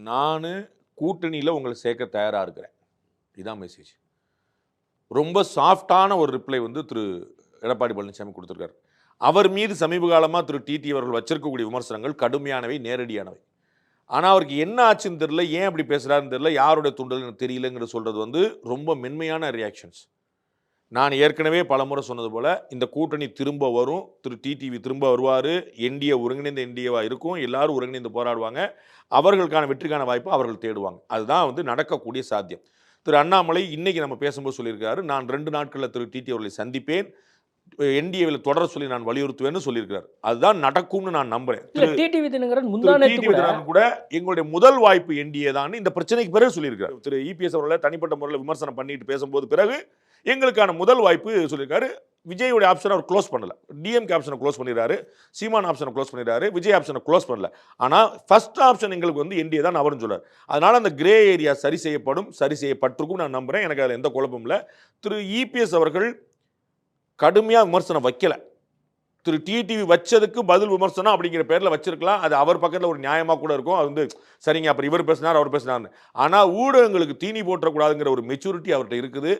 நான் கூட்டணியில் உங்களை சேர்க்க தயாராக இருக்கிறேன். இதுதான் மெசேஜ். ரொம்ப சாஃப்டான ஒரு ரிப்ளை வந்து திரு எடப்பாடி பழனிசாமி கொடுத்துருக்காரு. அவர் மீது சமீப காலமாக திரு டிடி அவர்கள் வச்சிருக்கக்கூடிய விமர்சனங்கள் கடுமையானவை, நேரடியானவை. ஆனால் அவருக்கு என்ன ஆச்சுன்னு தெரியல, ஏன் அப்படி பேசுகிறாருன்னு தெரியல, யாருடைய தூண்டல் எனக்கு தெரியலங்கிறது சொல்கிறது வந்து ரொம்ப மென்மையான ரியாக்ஷன்ஸ். நான் ஏற்கனவே பலமுறை சொன்னது போல் இந்த கூட்டணி திரும்ப வரும், திரு டிடிவி திரும்ப வருவார், என்டிஏ ஒருங்கிணைந்த என்டிஏவாக இருக்கும், எல்லாரும் ஒருங்கிணைந்து போராடுவாங்க, அவர்களுக்கான வெற்றிக்கான வாய்ப்பு அவர்கள் தேடுவாங்க. அதுதான் வந்து நடக்கக்கூடிய சாத்தியம். திரு அண்ணாமலை இன்னைக்கு நம்ம பேசும்போது சொல்லியிருக்காரு, நான் 2 நாட்களில் திரு டிடி அவர்களை சந்திப்பேன், என்டிஏவில் தொடர சொல்லி நான் வலியுறுத்துவேன்னு சொல்லியிருக்காரு. அதுதான் நடக்கும்னு நான் நம்புறேன். கூட எங்களுடைய முதல் வாய்ப்பு என்டிஏ தான் இந்த பிரச்சனைக்கு பிறகு சொல்லியிருக்காரு. திரு இபிஎஸ் அவர்களை தனிப்பட்ட முறையில் விமர்சனம் பண்ணிட்டு பேசும்போது பிறகு எங்களுக்கான முதல் வாய்ப்பு சொல்லியிருக்காரு. விஜயோட ஆப்ஷனை அவர் க்ளோஸ் பண்ணல, டிஎம்கே ஆப்ஷனை க்ளோஸ் பண்ணிடுறாரு, சீமான் ஆப்ஷனை க்ளோஸ் பண்ணிடுறாரு, விஜய் ஆப்ஷனை க்ளோஸ் பண்ணல. ஆனால் ஃபர்ஸ்ட் ஆப்ஷன் எங்களுக்கு வந்து என்டிஏ தான் அவர்னு சொல்றாரு. அதனால அந்த கிரே ஏரியா சரி செய்யப்படும், சரி செய்யப்பட்டிருக்கும் நான் நம்புறேன். எனக்கு அதில் எந்த குழப்பமும் இல்லை. திரு இபிஎஸ் அவர்கள் கடுமையாக விமர்சனம் வைக்கல. திரு டிடிவி வச்சதுக்கு பதில் விமர்சனம் அப்படிங்கிற பேரில் வச்சிருக்கலாம். அது அவர் பக்கத்தில் ஒரு நியாயமாக கூட இருக்கும். அது வந்து சரிங்க, அப்புறம் இவர் பேசினார் அவர் பேசினார்னு. ஆனால் ஊடகங்களுக்கு தீனி போட்டக்கூடாதுங்கிற ஒரு மெச்சூரிட்டி அவர்கிட்ட இருக்குது.